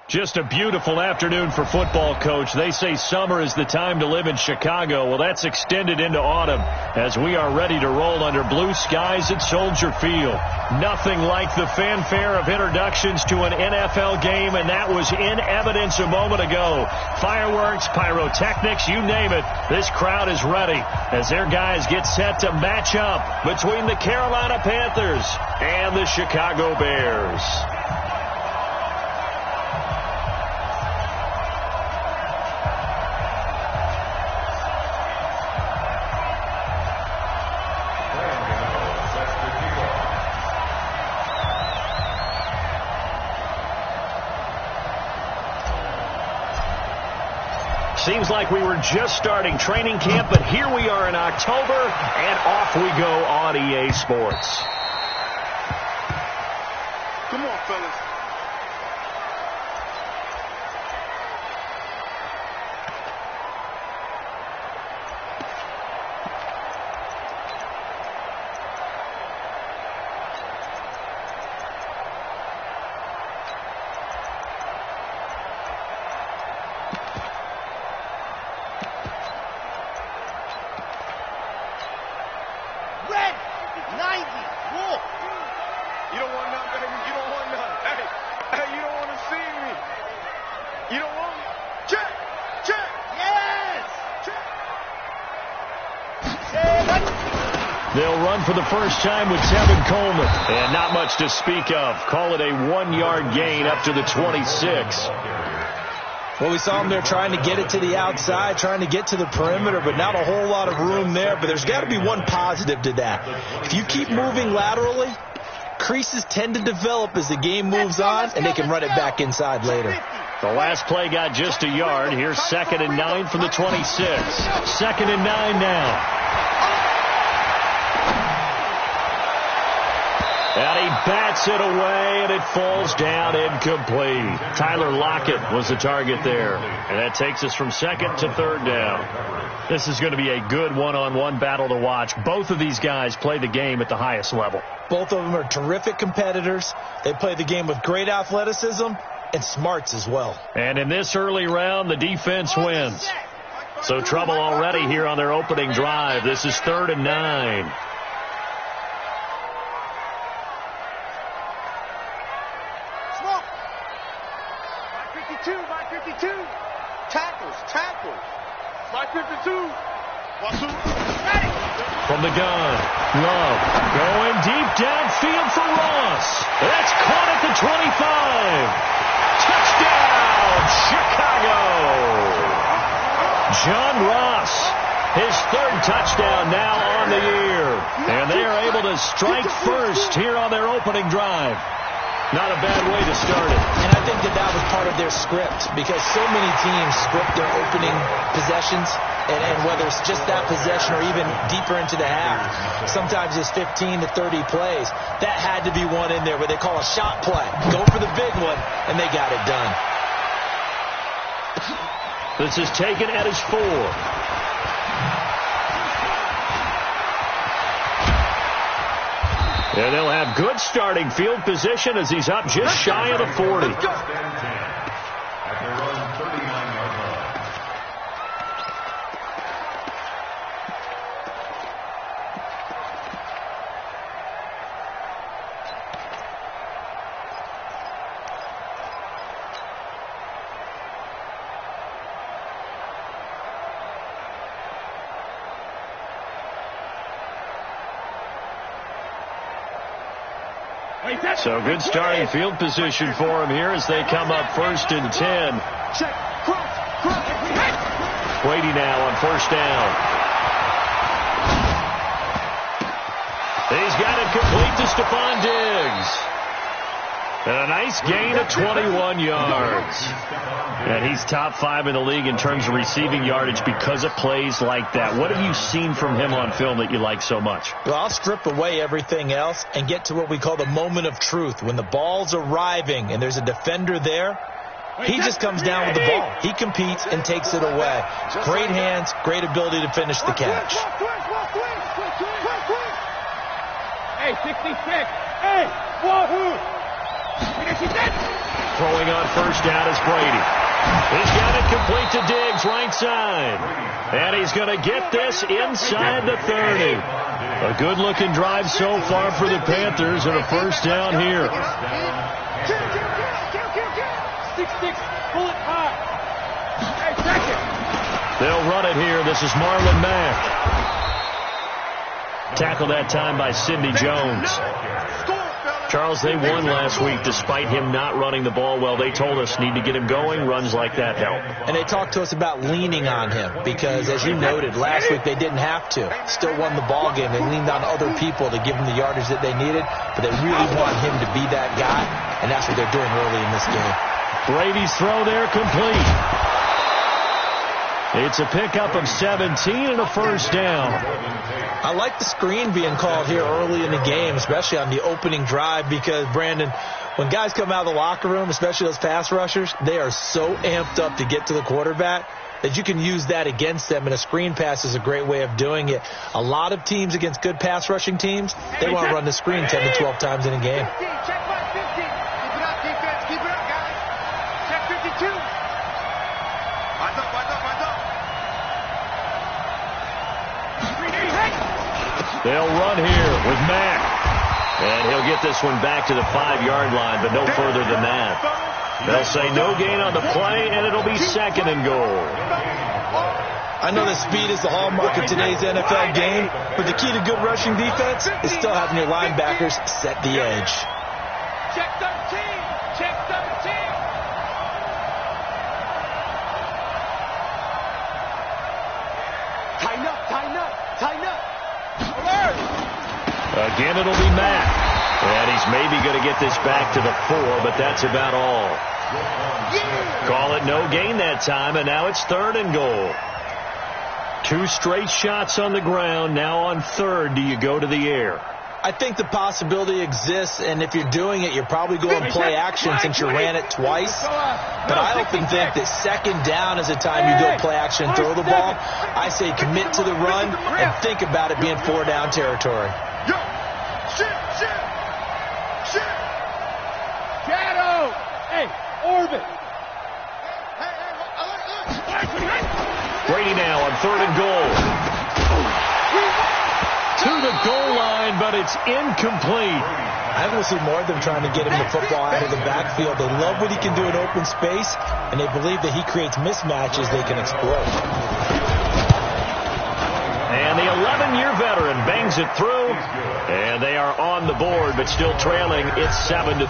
Just a beautiful afternoon for football, Coach. They say summer is the time to live in Chicago. Well, that's extended into autumn as we are ready to roll under blue skies at Soldier Field. Nothing like the fanfare of introductions to an NFL game, and that was in evidence a moment ago. Fireworks, pyrotechnics, you name it. This crowd is ready as their guys get set to match up between the Carolina Panthers and the Chicago Bears. Seems like we were just starting training camp, but here we are in October, and off we go on EA Sports. Come on, fellas. They'll run for the first time with Tevin Coleman. And not much to speak of. Call it a 1-yard gain up to the 26. Well, we saw him there trying to get it to the outside, trying to get to the perimeter, but not a whole lot of room there. But there's got to be one positive to that. If you keep moving laterally, creases tend to develop as the game moves on, and they can run it back inside later. The last play got just a yard. Here's 2nd and 9 from the 26. 2nd and 9 now. And he bats it away, and it falls down incomplete. Tyler Lockett was the target there. And that takes us from 2nd to 3rd down. This is going to be a good one-on-one battle to watch. Both of these guys play the game at the highest level. Both of them are terrific competitors. They play the game with great athleticism and smarts as well. And in this early round, the defense wins. So trouble already here on their opening drive. This is 3rd and 9. From the gun, Love going deep downfield for Ross. That's caught at the 25. Touchdown, Chicago. John Ross, his 3rd touchdown now on the year. And they are able to strike first here on their opening drive. Not a bad way to start it. And I think that was part of their script, because so many teams script their opening possessions, and whether it's just that possession or even deeper into the half, sometimes it's 15 to 30 plays. That had to be one in there where they call a shot play. Go for the big one, and they got it done. This is taken at his 4. And they'll have good starting field position as he's up just shy of the 40. So good starting field position for him here as they come up 1st and 10. Brady now on 1st down. He's got it complete to Stephon Diggs. And a nice gain of 21 yards. And he's top 5 in the league in terms of receiving yardage because of plays like that. What have you seen from him on film that you like so much? Well, I'll strip away everything else and get to what we call the moment of truth. When the ball's arriving and there's a defender there, he just comes down with the ball. He competes and takes it away. Great hands, great ability to finish the catch. Hey, 66. Hey, wahoo! Throwing on first down is Brady. He's got it complete to Diggs, right side. And he's going to get this inside the 30. A good-looking drive so far for the Panthers and a first down here. 6-6, pull it high. Hey, second. They'll run it here. This is Marlon Mack. Tackled that time by Sidney Jones. Charles, they won last week despite him not running the ball well. They told us need to get him going. Runs like that help. And they talked to us about leaning on him because, as you noted, last week they didn't have to. Still won the ball game. They leaned on other people to give them the yardage that they needed, but they really want him to be that guy, and that's what they're doing early in this game. Brady's throw there complete. It's a pickup of 17 and a first down. I like the screen being called here early in the game, especially on the opening drive, because, Brandon, when guys come out of the locker room, especially those pass rushers, they are so amped up to get to the quarterback that you can use that against them, and a screen pass is a great way of doing it. A lot of teams against good pass rushing teams, they want to run the screen 10 to 12 times in a game. Check by 50. Keep it up, defense. Keep it up, guys. Check 52. Wise up, wise up, wise up. They'll run here with Mack. And he'll get this one back to the 5-yard line, but no further than that. They'll say no gain on the play, and it'll be second and goal. I know that speed is the hallmark of today's NFL game, but the key to good rushing defense is still having your linebackers set the edge. Check 13. Check 13. Tighten up, tighten up, tighten up. Alert! Again, it'll be Mack. And he's maybe going to get this back to the 4, but that's about all. Call it no gain that time, and now it's third and goal. 2 straight shots on the ground. Now on third, do you go to the air? I think the possibility exists, and if you're doing it, you're probably going play action since you ran it twice. But I often think that second down is a time you go play action and throw the ball. I say commit to the run and think about it being 4-down territory. Shadow! Hey, orbit! Brady now on third and goal. To the goal line, but it's incomplete. I will see more of them trying to get him the football out of the backfield. They love what he can do in open space, and they believe that he creates mismatches they can exploit. And the 11-year veteran bangs it through, and they are on the board, but still trailing. It's 7-3.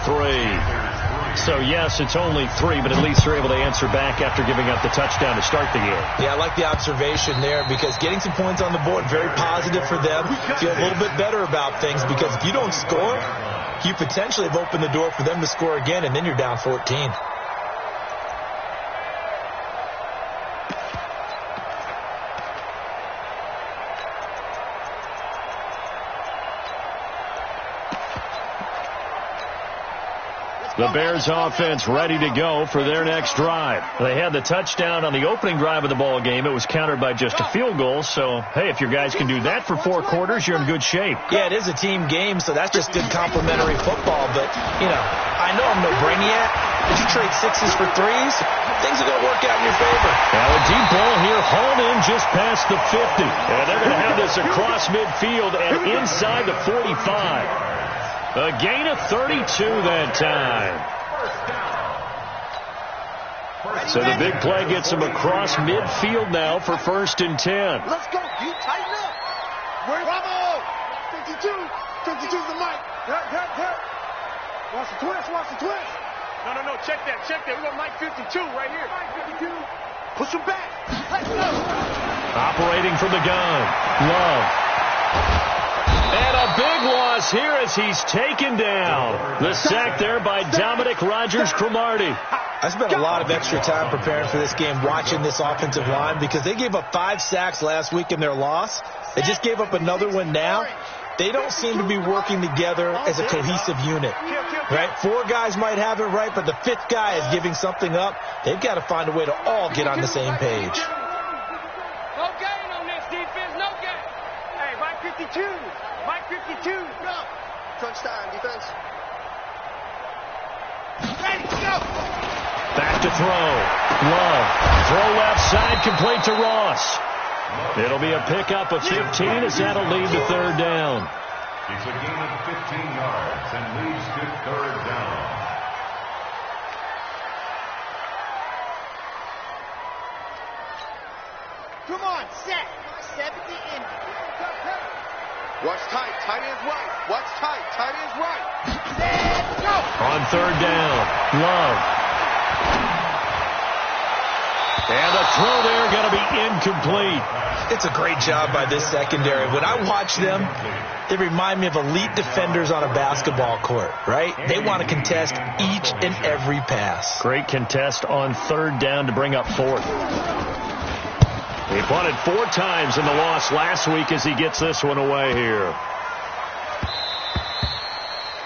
So, yes, it's only 3, but at least they're able to answer back after giving up the touchdown to start the game. Yeah, I like the observation there because getting some points on the board, very positive for them. Feel a little bit better about things because if you don't score, you potentially have opened the door for them to score again, and then you're down 14. The Bears offense ready to go for their next drive. They had the touchdown on the opening drive of the ball game. It was countered by just a field goal. So, hey, if your guys can do that for 4 quarters, you're in good shape. Yeah, it is a team game, so that's just good complimentary football. But, you know, I know I'm no brainiac. But you trade 6s for 3s, things are going to work out in your favor. Now a deep ball here, hauled in just past the 50. And they're going to have this across midfield and inside the 45. A gain of 32 that time. So the big play gets him across midfield now for 1st and 10. Let's go. You tighten up. Where's Bravo? 52. 52's the mic. Hurt. Watch the twist. Watch the twist. No. Check that. We got Mike 52 right here. Mike 52. Push him back. Let's go. Operating from the gun. Love. And a big loss here as he's taken down. The sack there by Dominic Rodgers-Cromartie. I spent a lot of extra time preparing for this game watching this offensive line because they gave up 5 sacks last week in their loss. They just gave up another one now. They don't seem to be working together as a cohesive unit. Right? 4 guys might have it right, but the 5th guy is giving something up. They've got to find a way to all get on the same page. No gain on this defense. No gain. Hey, Mike 52. Mike 52. No. Crunch time, defense. Back to throw. Love. Throw left side, complete to Ross. It'll be a pickup of 15 as that'll lead to third down. It's a gain of 15 yards and leads to third down. Come on, set. 70 in. Watch tight. Tight end's right. Watch tight. Tight end's right. Set. Go. On third down, Love. And the throw there going to be incomplete. It's a great job by this secondary. When I watch them, they remind me of elite defenders on a basketball court, right? They want to contest each and every pass. Great contest on third down to bring up fourth. He punted 4 times in the loss last week as he gets this one away here.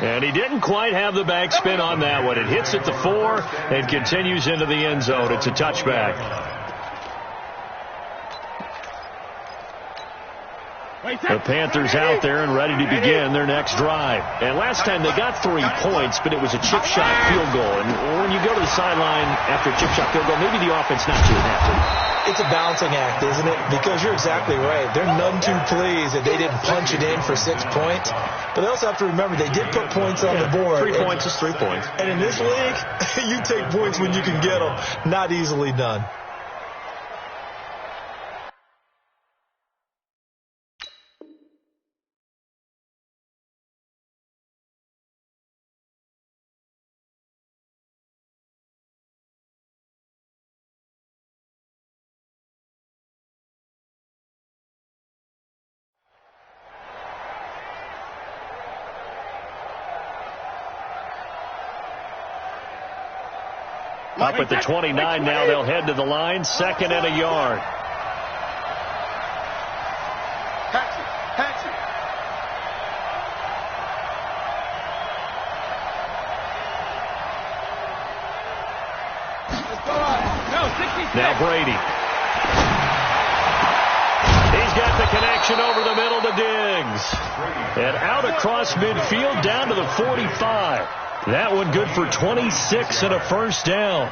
And he didn't quite have the backspin on that one. It hits at the 4 and continues into the end zone. It's a touchback. The Panthers out there and ready to begin their next drive. And last time they got 3 points, but it was a chip shot field goal. And when you go to the sideline after a chip shot field goal, maybe the offense not shooting after. It's a balancing act, isn't it? Because you're exactly right. They're none too pleased that they didn't punch it in for 6 points. But they also have to remember they did put points on the board. 3 points is 3 points. And in this league, you take points when you can get them. Not easily done. Up at the 29 now, they'll head to the line, 2nd and a yard. Now Brady. He's got the connection over the middle to Diggs. And out across midfield down to the 45. That one good for 26 and a first down.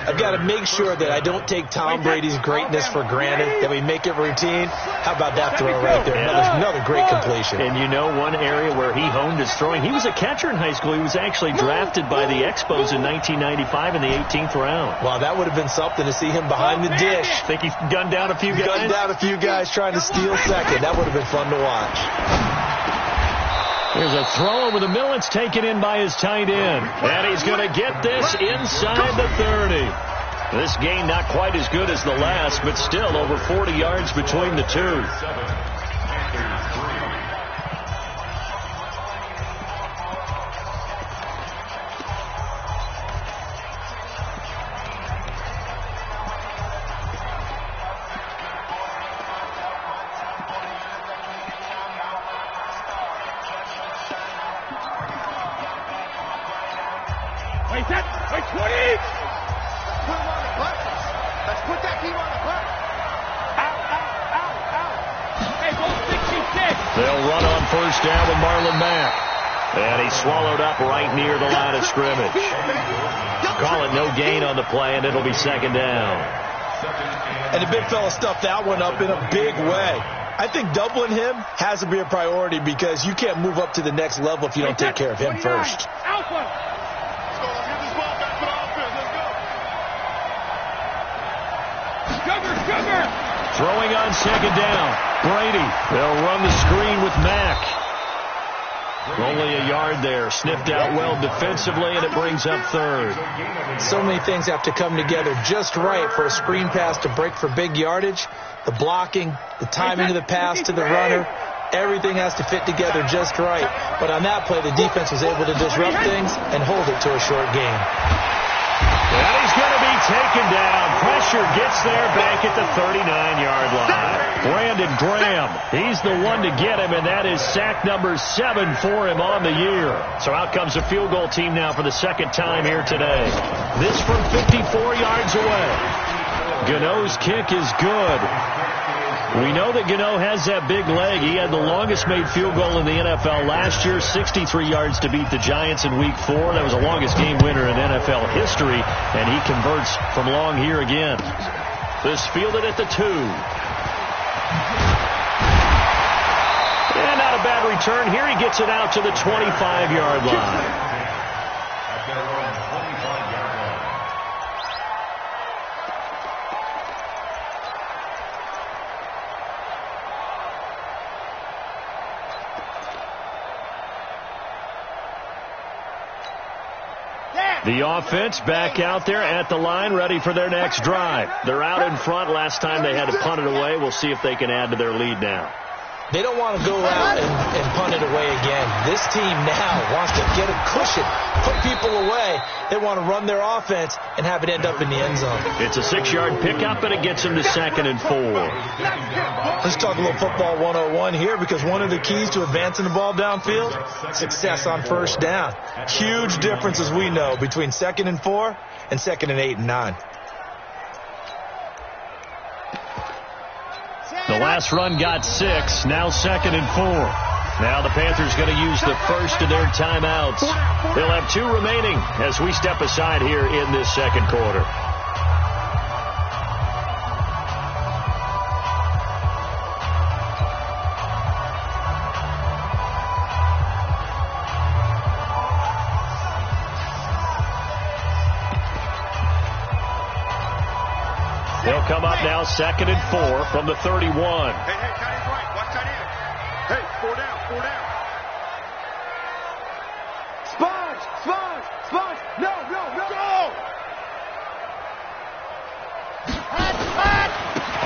I've got to make sure that I don't take Tom Brady's greatness for granted, that we make it routine. How about that throw right there? Another great completion. And you know one area where he honed his throwing, he was a catcher in high school. He was actually drafted by the Expos in 1995 in the 18th round. Wow, that would have been something to see him behind the dish. Think he's gunned down a few guys? Gunned down a few guys trying to steal second. That would have been fun to watch. Here's a throw over the middle. It's taken in by his tight end. And he's going to get this inside the 30. This gain not quite as good as the last, but still over 40 yards between the two. They'll run on first down with Marlon Mack. And he's swallowed up right near the line of scrimmage. Call it no gain on the play, and it'll be 2nd down. And the big fella stuffed that one up in a big way. I think doubling him has to be a priority because you can't move up to the next level if you don't take care of him first. Throwing on 2nd down. Brady. They'll run the screen with Mack. Only a yard there. Sniffed out well defensively, and it brings up 3rd. So many things have to come together just right for a screen pass to break for big yardage. The blocking, the timing of the pass to the runner, everything has to fit together just right. But on that play, the defense was able to disrupt things and hold it to a short game. And he's going to be taken down. Pressure gets there back at the 39-yard line. Brandon Graham, he's the one to get him, and that is sack number 7 for him on the year. So out comes a field goal team now for the 2nd time here today. This from 54 yards away. Gano's kick is good. We know that Gano has that big leg. He had the longest made field goal in the NFL last year, 63 yards to beat the Giants in Week 4. That was the longest game winner in NFL history, and he converts from long here again. This fielded at the 2. And not a bad return. Here he gets it out to the 25-yard line. The offense back out there at the line, ready for their next drive. They're out in front. Last time they had to punt it away. We'll see if they can add to their lead now. They don't want to go out and punt it away again. This team now wants to get a cushion, put people away. They want to run their offense and have it end up in the end zone. It's a 6-yard pickup, and it gets them to 2nd and 4. Let's talk a little football 101 here, because one of the keys to advancing the ball downfield, success on first down. Huge difference, as we know, between 2nd and 4 and 2nd and 8 and 9. The last run got 6, now 2nd and 4. Now the Panthers going to use the first of their timeouts. They'll have 2 remaining as we step aside here in this second quarter. They'll come up now 2nd and 4 from the 31. Hey, tight end right. Watch tight end. Hey, 4 down. Sponge. No. Go!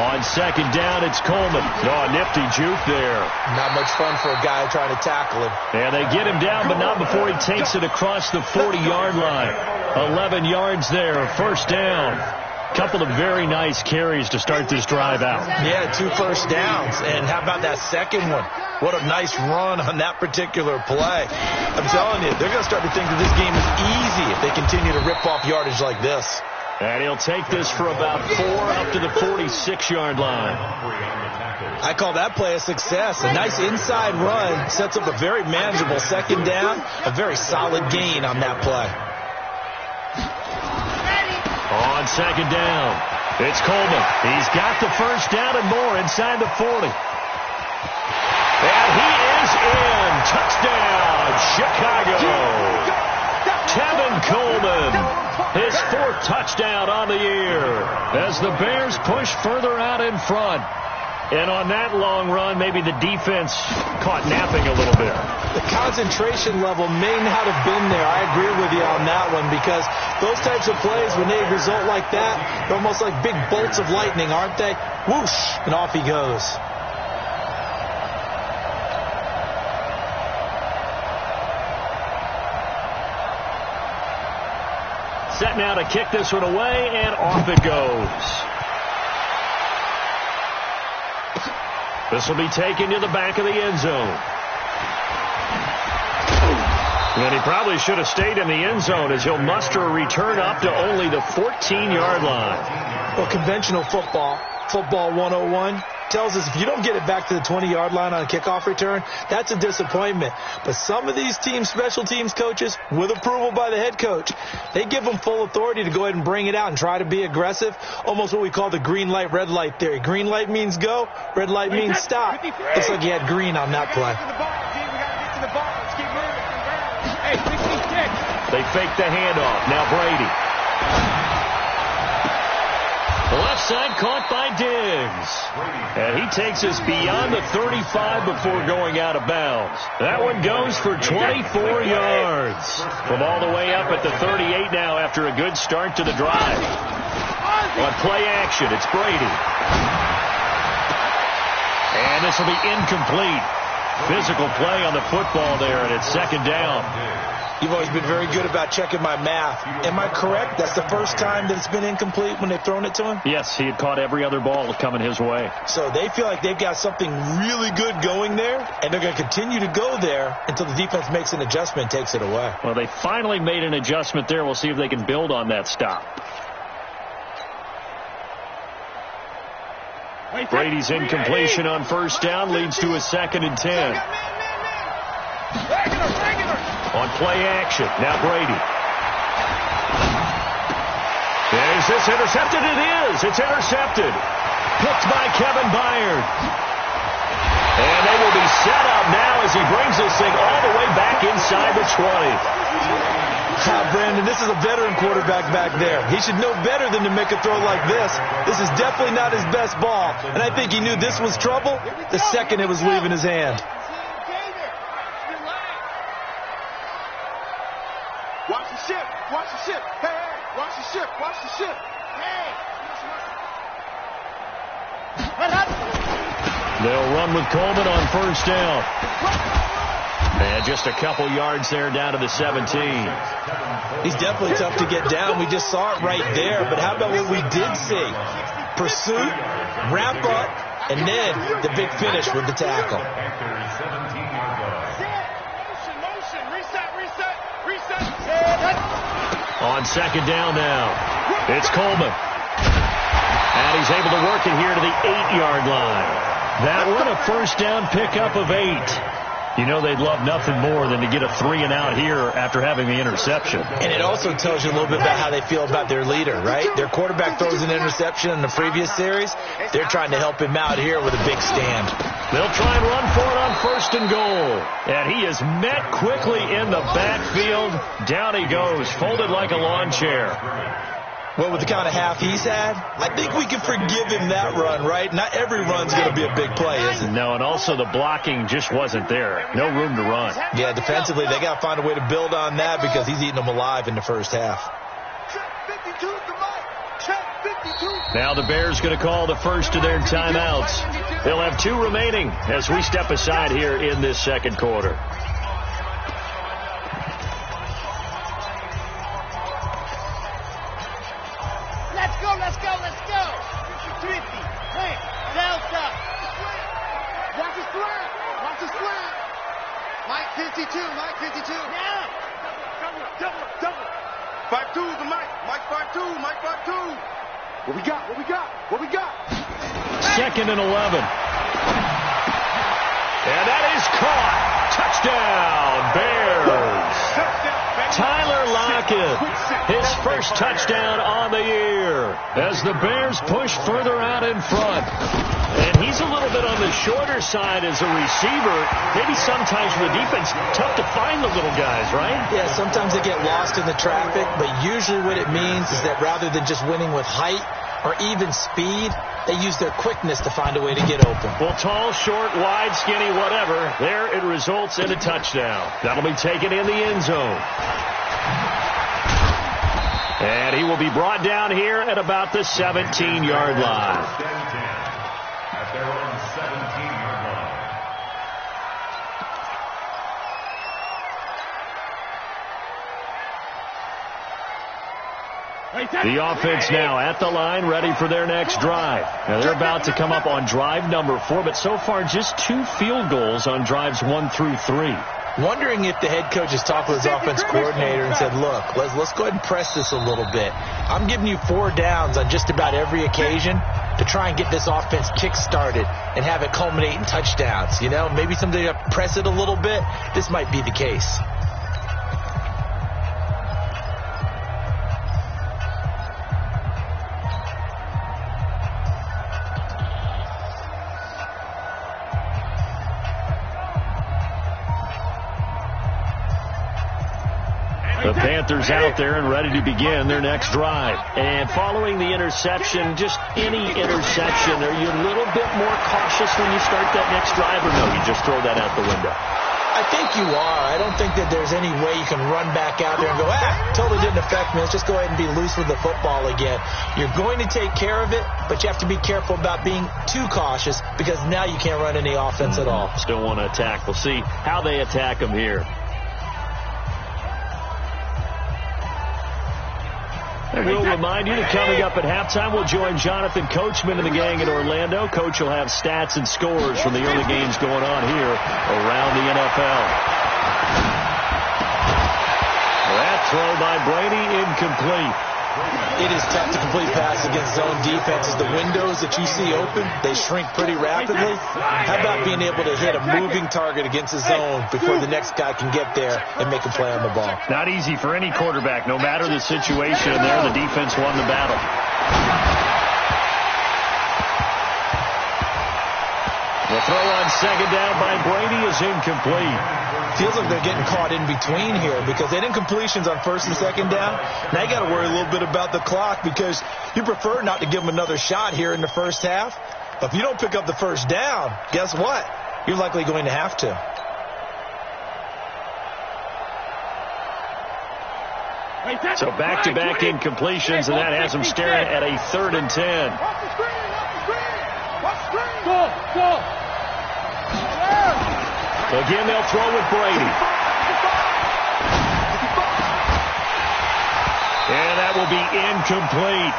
On 2nd down, it's Coleman. Oh, nifty juke there. Not much fun for a guy trying to tackle him. And they get him down, but not before he takes it across the 40-yard line. 11 yards there, first down. Couple of very nice carries to start this drive out. Yeah, 2 first downs. And how about that second one? What a nice run on that particular play. I'm telling you, they're going to start to think that this game is easy if they continue to rip off yardage like this. And he'll take this for about 4 up to the 46-yard line. I call that play a success. A nice inside run sets up a very manageable second down. A very solid gain on that play. On 2nd down, it's Coleman. He's got the first down and more inside the 40. And he is in. Touchdown, Chicago. Tevin Coleman, his 4th touchdown on the year as the Bears push further out in front. And on that long run, maybe the defense caught napping a little bit. The concentration level may not have been there. I agree with you on that one, because those types of plays, when they result like that, they're almost like big bolts of lightning, aren't they? Whoosh, and off he goes. Set now to kick this one away, and off it goes. This will be taken to the back of the end zone. And he probably should have stayed in the end zone, as he'll muster a return up to only the 14-yard line. Well, conventional football 101, tells us if you don't get it back to the 20-yard line on a kickoff return, that's a disappointment. But some of these teams, special teams coaches, with approval by the head coach, they give them full authority to go ahead and bring it out and try to be aggressive, almost what we call the green light, red light theory. Green light means go, red light means stop. Looks like you had green on that play. They fake the handoff. Now Brady. The left side caught by Diggs. And he takes us beyond the 35 before going out of bounds. That one goes for 24 yards. From all the way up at the 38 now after a good start to the drive. On play action, it's Brady. And this will be incomplete. Physical play on the football there, and it's 2nd down. You've always been very good about checking my math. Am I correct? That's the first time that it's been incomplete when they've thrown it to him? Yes, he had caught every other ball coming his way. So they feel like they've got something really good going there, and they're going to continue to go there until the defense makes an adjustment and takes it away. Well, they finally made an adjustment there. We'll see if they can build on that stop. Brady's incompletion on first down leads to a 2nd and 10. On play action, now Brady. Is this intercepted? It is. It's intercepted. Picked by Kevin Byard. And they will be set up now as he brings this thing all the way back inside the 20. Brandon, this is a veteran quarterback back there. He should know better than to make a throw like this. This is definitely not his best ball. And I think he knew this was trouble the second it was leaving his hand. Watch the ship. Watch the ship. Hey, hey. Watch the ship. Watch the ship. Hey. They'll run with Coleman on first down. And just a couple yards there down to the 17. He's definitely tough to get down. We just saw it right there. But how about what we did see? Pursuit, wrap up, and then the big finish with the tackle. On second down now, it's Coleman. And he's able to work it here to the 8-yard line. That one a first down pickup of 8. You know they'd love nothing more than to get a 3 and out here after having the interception. And it also tells you a little bit about how they feel about their leader, right? Their quarterback throws an interception in the previous series. They're trying to help him out here with a big stand. They'll try and run for it on first and goal. And he is met quickly in the backfield. Down he goes, folded like a lawn chair. Well, with the kind of half he's had, I think we can forgive him that run, right? Not every run's going to be a big play, is it? No, and also the blocking just wasn't there. No room to run. Yeah, defensively, they got to find a way to build on that because he's eating them alive in the first half. Now the Bears going to call the first of their timeouts. They'll have 2 remaining as we step aside here in this second quarter. Mike 52. Now. Double. 5-2 the Mike. Mike 5-2. Mike 5-2. What we got? 2nd and 11. And that is caught. Touchdown, Bears. Tyler Lockett, his first touchdown on the year as the Bears push further out in front. And he's a little bit on the shorter side as a receiver. Maybe sometimes for the defense, tough to find the little guys, right? Yeah, sometimes they get lost in the traffic, but usually what it means is that rather than just winning with height or even speed, they use their quickness to find a way to get open. Well, tall, short, wide, skinny, whatever, there it results in a touchdown. That'll be taken in the end zone. And he will be brought down here at about the 17-yard line. They're on 17-yard line. The offense now at the line, ready for their next drive. Now they're about to come up on drive number 4, but so far just 2 field goals on drives 1 through 3. Wondering if the head coach has talked with his offense coordinator and said, look, let's go ahead and press this a little bit. I'm giving you 4 downs on just about every occasion to try and get this offense kick-started and have it culminate in touchdowns. You know, maybe somebody to press it a little bit. This might be the case. The Panthers out there and ready to begin their next drive. And following the interception, just any interception, are you a little bit more cautious when you start that next drive, or no, you just throw that out the window? I think you are. I don't think that there's any way you can run back out there and go, totally didn't affect me. Let's just go ahead and be loose with the football again. You're going to take care of it, but you have to be careful about being too cautious because now you can't run any offense at all. Still want to attack. We'll see how they attack them here. And we'll remind you that coming up at halftime, we'll join Jonathan Coachman and the gang in Orlando. Coach will have stats and scores from the early games going on here around the NFL. That throw by Brady incomplete. It is tough to complete passes against zone defenses. The windows that you see open, they shrink pretty rapidly. How about being able to hit a moving target against the zone before the next guy can get there and make a play on the ball? Not easy for any quarterback. No matter the situation in there, the defense won the battle. The throw on second down by Brady is incomplete. Feels like they're getting caught in between here because they didn't completions on first and second down. Now you got to worry a little bit about the clock because you prefer not to give them another shot here in the first half. But if you don't pick up the first down, guess what? You're likely going to have to. So back-to-back incompletions, and that has them staring at a 3rd and 10. Again, they'll throw with Brady. And that will be incomplete.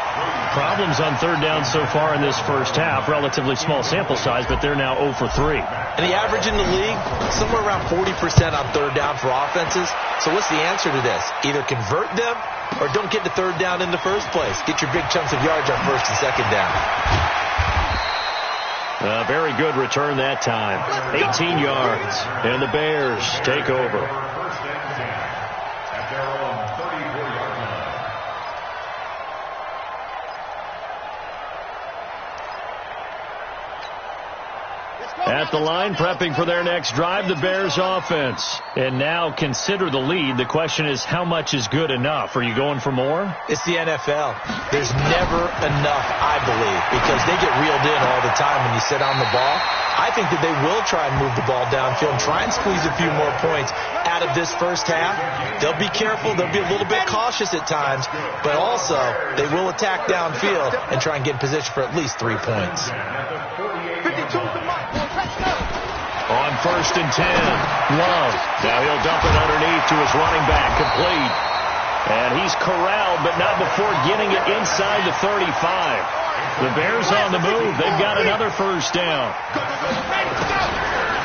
Problems on 3rd down so far in this first half. Relatively small sample size, but they're now 0 for 3. And the average in the league, somewhere around 40% on 3rd down for offenses. So what's the answer to this? Either convert them or don't get the 3rd down in the first place. Get your big chunks of yards on 1st and 2nd down. A very good return that time. 18 yards. And the Bears take over. First and 10 at their own 34-yard line. At the line, prepping for their next drive, the Bears offense. And now consider the lead. The question is, how much is good enough? Are you going for more? It's the NFL. There's never enough, I believe, because they get reeled in all the time when you sit on the ball. I think that they will try and move the ball downfield and try and squeeze a few more points out of this first half. They'll be careful. They'll be a little bit cautious at times, but also they will attack downfield and try and get in position for at least 3 points. On 1st and 10, Love. Now he'll dump it underneath to his running back, complete. And he's corralled, but not before getting it inside the 35. The Bears on the move. They've got another first down.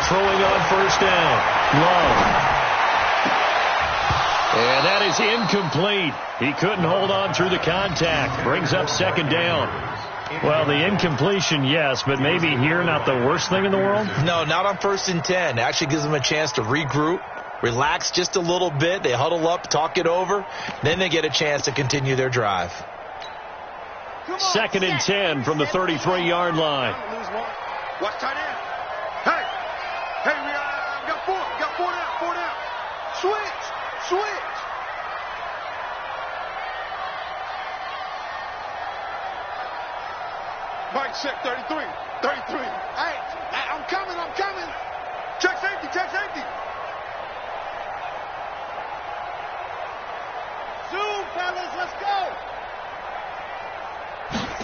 Throwing on 1st down, Love. And that is incomplete. He couldn't hold on through the contact. Brings up 2nd down. Well, the incompletion, yes, but maybe here not the worst thing in the world? No, not on 1st and 10. It actually gives them a chance to regroup, relax just a little bit. They huddle up, talk it over. Then they get a chance to continue their drive. 2nd and 10 from the 33-yard line. Watch tight end. Hey, we got 4 down. Switch. Mike check 33. Hey, I'm coming. Check safety. Zoom, fellas, let's go.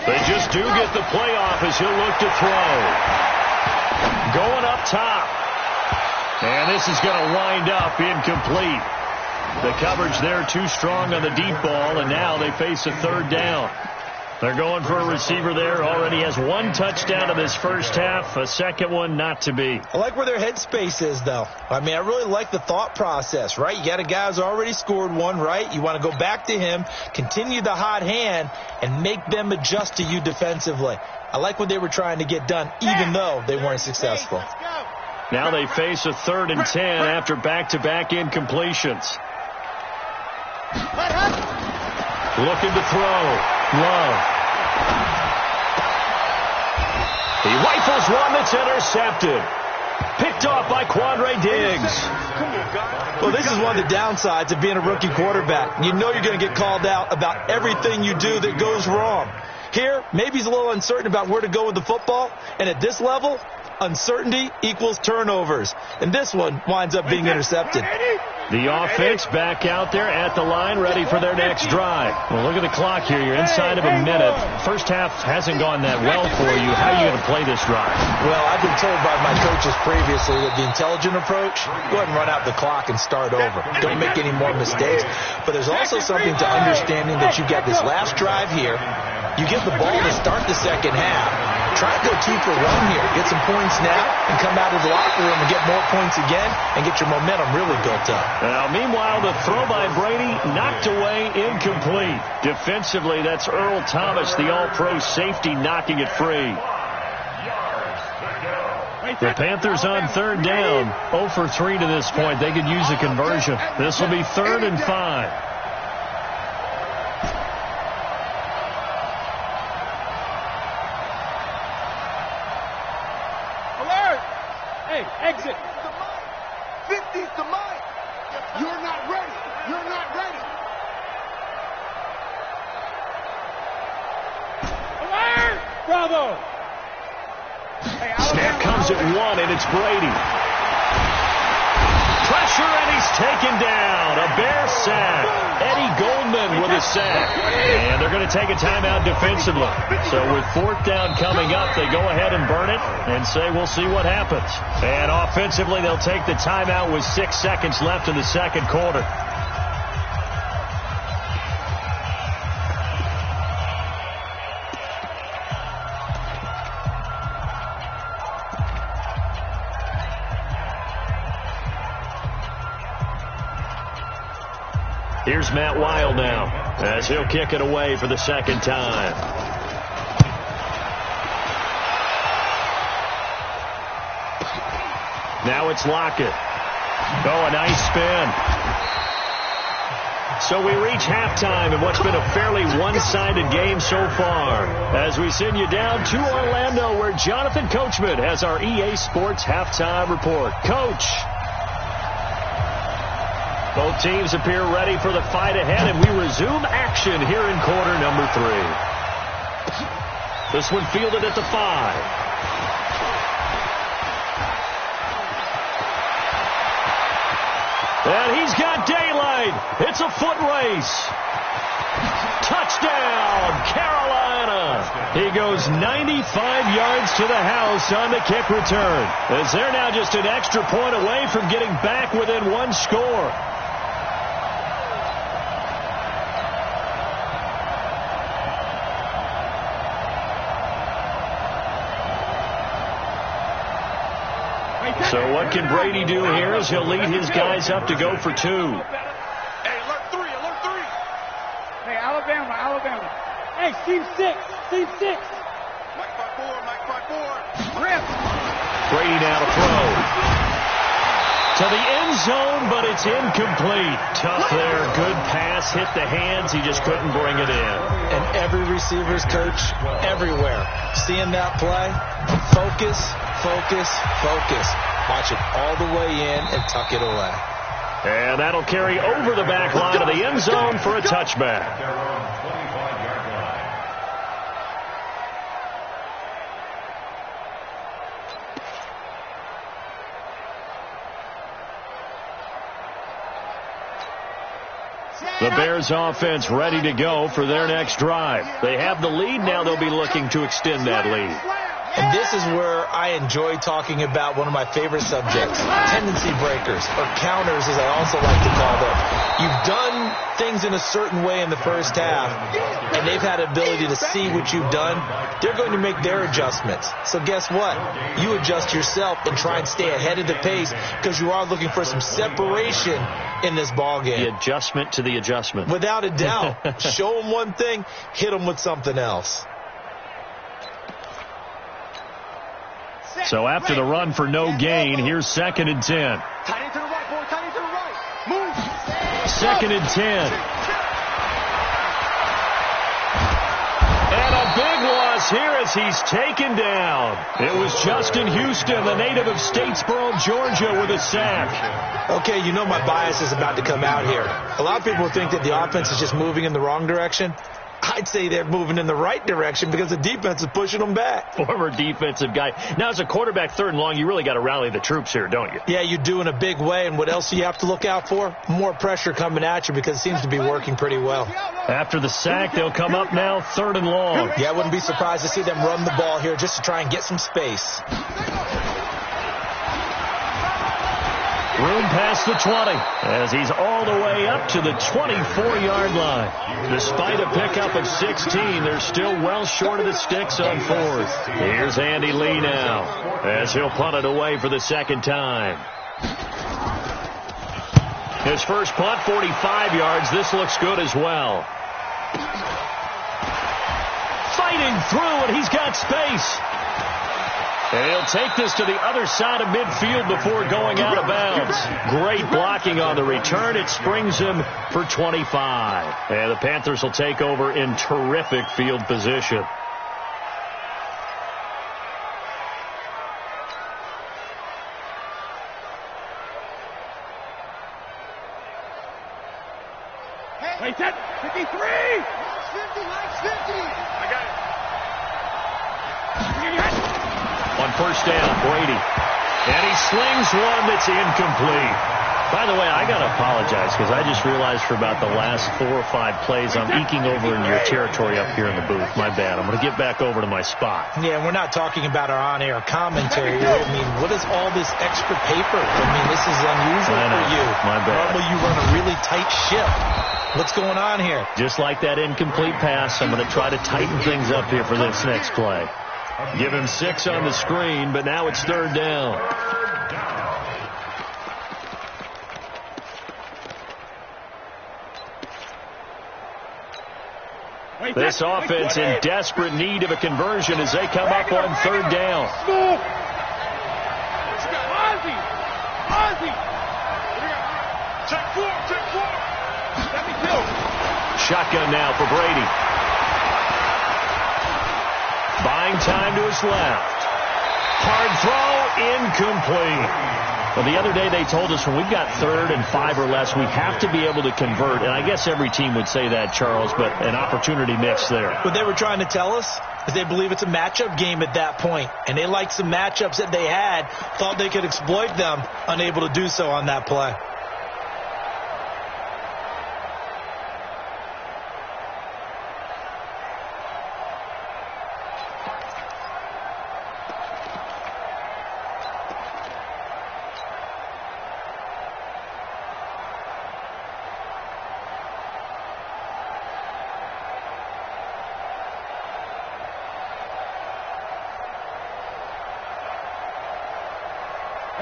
They just do get the playoff as he'll look to throw. Going up top. And this is going to wind up incomplete. The coverage there too strong on the deep ball, and now they face a 3rd down. They're going for a receiver there. Already has 1 touchdown in this first half. A second one not to be. I like where their headspace is, though. I mean, I really like the thought process, right? You got a guy who's already scored 1, right? You want to go back to him, continue the hot hand, and make them adjust to you defensively. I like what they were trying to get done, even though they weren't successful. Now they face a 3rd and 10 after back-to-back incompletions. Looking to throw. Love. He rifles one that's intercepted. Picked off by Quandre Diggs. Well, this is one of the downsides of being a rookie quarterback. You know you're going to get called out about everything you do that goes wrong. Here, maybe he's a little uncertain about where to go with the football. And at this level, uncertainty equals turnovers. And this one winds up being intercepted. The offense back out there at the line, ready for their next drive. Well, look at the clock here. You're inside of a minute. First half hasn't gone that well for you. How are you going to play this drive? Well, I've been told by my coaches previously that the intelligent approach, go ahead and run out the clock and start over. Don't make any more mistakes. But there's also something to understanding that you got this last drive here. You give the ball to start the second half. Try and go 2 for 1 here. Get some points now and come out of the locker room and get more points again and get your momentum really built up. Now, meanwhile, the throw by Brady knocked away, incomplete. Defensively, that's Earl Thomas, the all-pro safety, knocking it free. The Panthers on 3rd down, 0 for 3 to this point. They could use a conversion. This will be 3rd and 5. Alert! Hey, exit. 50's the mic. You're not ready. You're not ready. Alert! Bravo! Snap comes at 1, and it's Brady. Pressure, and he's taken down. A Bear sack. Eddie Goldman with a sack. And they're going to take a timeout defensively. So with 4th down coming up, they go ahead and burn it and say we'll see what happens. And offensively, they'll take the timeout with 6 seconds left in the second quarter. Here's Matt Weil now as he'll kick it away for the second time. Now it's Lockett. Oh, a nice spin. So we reach halftime in what's been a fairly one-sided game so far as we send you down to Orlando where Jonathan Coachman has our EA Sports halftime report. Coach. Both teams appear ready for the fight ahead, and we resume action here in quarter number 3. This one fielded at the 5. And he's got daylight. It's a foot race. Touchdown, Carolina. He goes 95 yards to the house on the kick return, as they're now just an extra point away from getting back within 1 score. So what can Brady do here as he'll lead his guys up to go for 2. Hey, alert 3, alert 3. Hey, Alabama. Hey, Steve 6. Mike 5-4. Rip. Brady now to throw. To the end zone, but it's incomplete. Tough there. Good pass. Hit the hands. He just couldn't bring it in. And every receiver's coach everywhere. Seeing that play, focus. Watch it all the way in and tuck it away. And that'll carry over the back line of the end zone for a touchback. The Bears offense ready to go for their next drive. They have the lead. Now they'll be looking to extend that lead. And this is where I enjoy talking about one of my favorite subjects, tendency breakers, or counters as I also like to call them. You've done things in a certain way in the first half, and they've had ability to see what you've done. They're going to make their adjustments. So guess what? You adjust yourself and try and stay ahead of the pace because you are looking for some separation in this ball game. The adjustment to the adjustment. Without a doubt. Show them one thing, hit them with something else. So after the run for no gain, here's 2nd and 10. Tight end to the right, boy. Tight end to the right. Move. 2nd and 10. And a big loss here as he's taken down. It was Justin Houston, the native of Statesboro, Georgia, with a sack. Okay, you know my bias is about to come out here. A lot of people think that the offense is just moving in the wrong direction. I'd say they're moving in the right direction because the defense is pushing them back. Former defensive guy. Now, as a quarterback, 3rd and long, you really got to rally the troops here, don't you? Yeah, you do in a big way. And what else do you have to look out for? More pressure coming at you because it seems to be working pretty well. After the sack, they'll come up now 3rd and long. Yeah, I wouldn't be surprised to see them run the ball here just to try and get some space. Room past the 20 as he's all the way up to the 24-yard line. Despite a pickup of 16, they're still well short of the sticks on fourth. Here's Andy Lee now as he'll punt it away for the second time. His first punt, 45 yards. This looks good as well. Fighting through, and he's got space. And he'll take this to the other side of midfield before going out of bounds. Great blocking on the return. It springs him for 25. And the Panthers will take over in terrific field position. Wait, 53! Max 50, Max 50! I got it. On first down, Brady. And he slings one that's incomplete. By the way, I got to apologize because I just realized for about the last 4 or 5 plays I'm eking over in your territory up here in the booth. My bad. I'm going to get back over to my spot. Yeah, we're not talking about our on-air commentary. I mean, what is all this extra paper? I mean, this is unusual for you. My bad. Normally you run a really tight ship. What's going on here? Just like that incomplete pass, I'm going to try to tighten things up here for this next play. Give him 6 on the screen, but now it's third down. This offense in desperate need of a conversion as they come up on third down. Ozzy! Check 4, check 4! Let me go! Shotgun now for Brady. Buying time to his left. Hard throw, incomplete. Well, the other day they told us when we've got 3rd and 5 or less, we have to be able to convert. And I guess every team would say that, Charles, but an opportunity missed there. What they were trying to tell us is they believe it's a matchup game at that point. And they liked some matchups that they had, thought they could exploit them, unable to do so on that play.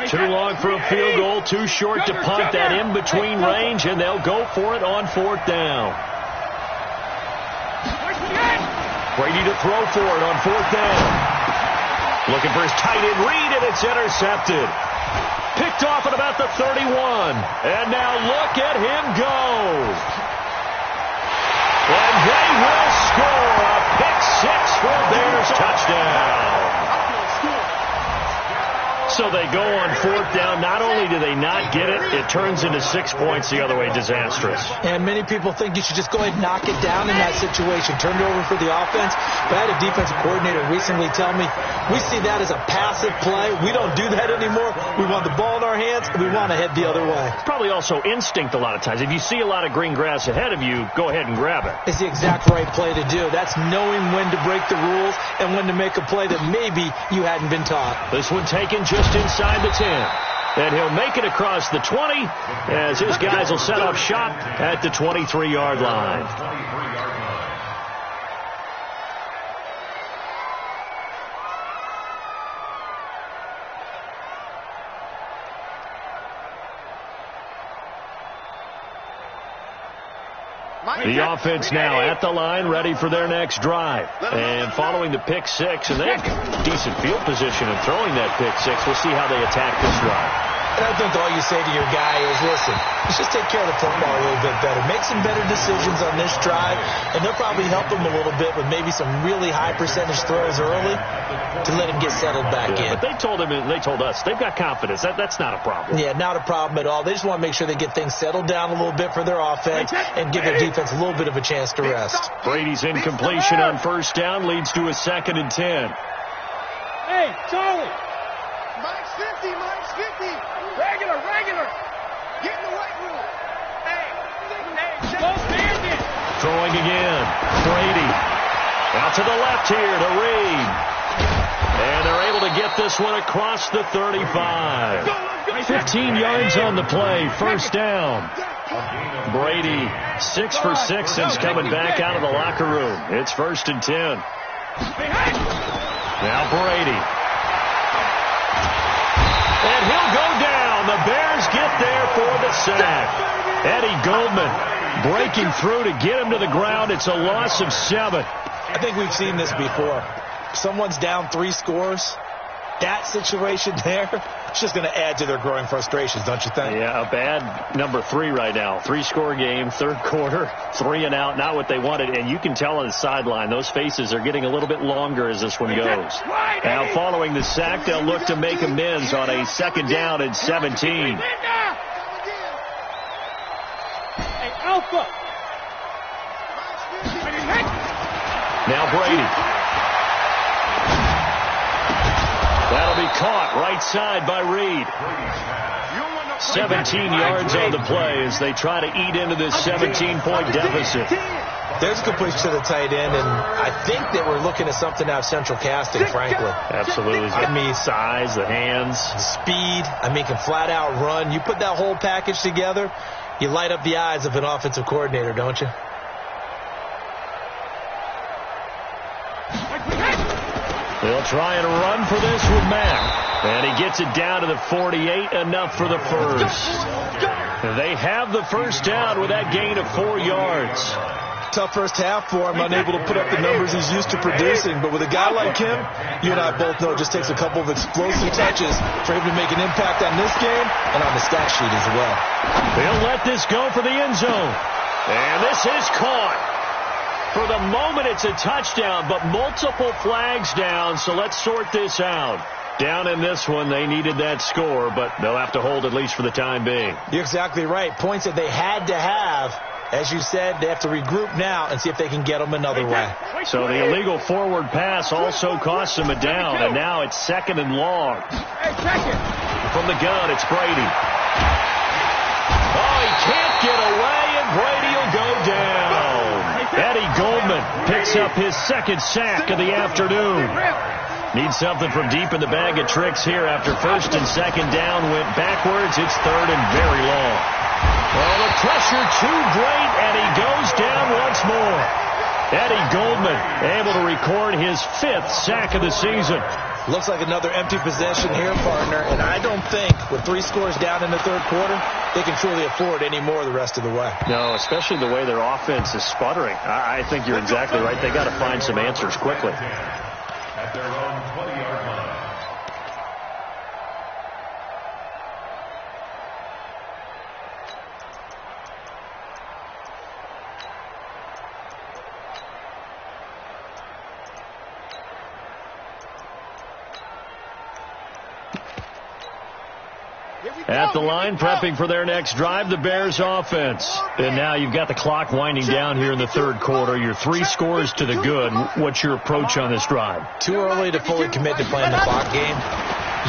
Too long for a field goal, too short to punt that in-between range, and they'll go for it on 4th down. Brady to throw for it on 4th down. Looking for his tight end read, and it's intercepted. Picked off at about the 31. And now look at him go. And they will score a pick 6 for a Bears touchdown. So they go on 4th down. Not only do they not get it, it turns into 6 points the other way. Disastrous. And many people think you should just go ahead and knock it down in that situation. Turn it over for the offense. But I had a defensive coordinator recently tell me, we see that as a passive play. We don't do that anymore. We want the ball in our hands, and we want to head the other way. It's probably also instinct a lot of times. If you see a lot of green grass ahead of you, go ahead and grab it. It's the exact right play to do. That's knowing when to break the rules and when to make a play that maybe you hadn't been taught. This one taken just inside the 10. And he'll make it across the 20 as his guys will set up shop at the 23-yard line. The offense now at the line, ready for their next drive. And following the pick 6, and they have decent field position in throwing that pick 6. We'll see how they attack this drive. And I think all you say to your guy is, listen, let's just take care of the football a little bit better. Make some better decisions on this drive, and they'll probably help him a little bit with maybe some really high percentage throws early to let him get settled back in. But they told him, and they told us, they've got confidence. That's not a problem. Yeah, not a problem at all. They just want to make sure they get things settled down a little bit for their offense and give their defense a little bit of a chance to rest. Brady's incompletion on first down leads to a 2nd and 10. Hey, Charlie. Mike's 50, Mike's 50. Regular. Get in the weight room. Hey, go bandit. Throwing again. Brady. Out to the left here to Reed. And they're able to get this one across the 35. 15 yards on the play, first down. Brady 6 for 6 since coming back out of the locker room. It's 1st and 10. Now Brady. And he'll go down. The Bears get there for the sack. Eddie Goldman breaking through to get him to the ground. It's a loss of 7. I think we've seen this before. Someone's down 3 scores. That situation there, it's just going to add to their growing frustrations, don't you think? Yeah, a bad number 3 right now. 3-score game, third quarter, 3 and out, not what they wanted. And you can tell on the sideline, those faces are getting a little bit longer as this one goes. Now following the sack, they'll look to make amends on a 2nd down and 17. Now Brady. That'll be caught right side by Reed. 17 yards on the play as they try to eat into this 17-point deficit. There's a completion to the tight end, and I think that we're looking at something out of central casting, frankly. Absolutely. I mean, size, the hands. Speed. I mean, can flat out run. You put that whole package together, you light up the eyes of an offensive coordinator, don't you? They'll try and run for this with Mack. And he gets it down to the 48, enough for the first. They have the first down with that gain of 4 yards. Tough first half for him, unable to put up the numbers he's used to producing. But with a guy like him, you and I both know it just takes a couple of explosive touches for him to make an impact on this game and on the stat sheet as well. They'll let this go for the end zone. And this is caught. For the moment, it's a touchdown, but multiple flags down, so let's sort this out. Down in this one, they needed that score, but they'll have to hold at least for the time being. You're exactly right. Points that they had to have. As you said, they have to regroup now and see if they can get them another way. So the illegal forward pass also costs them a down, and now it's 2nd and long. From the gun, it's Brady. Oh, he can't get away, and Brady will go down. Eddie Goldman picks up his 2nd sack of the afternoon. Needs something from deep in the bag of tricks here after 1st and 2nd down went backwards. It's 3rd and very long. Well, the pressure too great, and he goes down once more. Eddie Goldman able to record his 5th sack of the season. Looks like another empty possession here, partner, and I don't think with 3 scores down in the third quarter, they can truly afford any more the rest of the way. No, especially the way their offense is sputtering. I think you're exactly right. They got to find some answers quickly. At their own 20-yard line. At the line, prepping for their next drive, the Bears offense. And now you've got the clock winding down here in the third quarter. You're 3 scores to the good. What's your approach on this drive? Too early to fully commit to playing the clock game.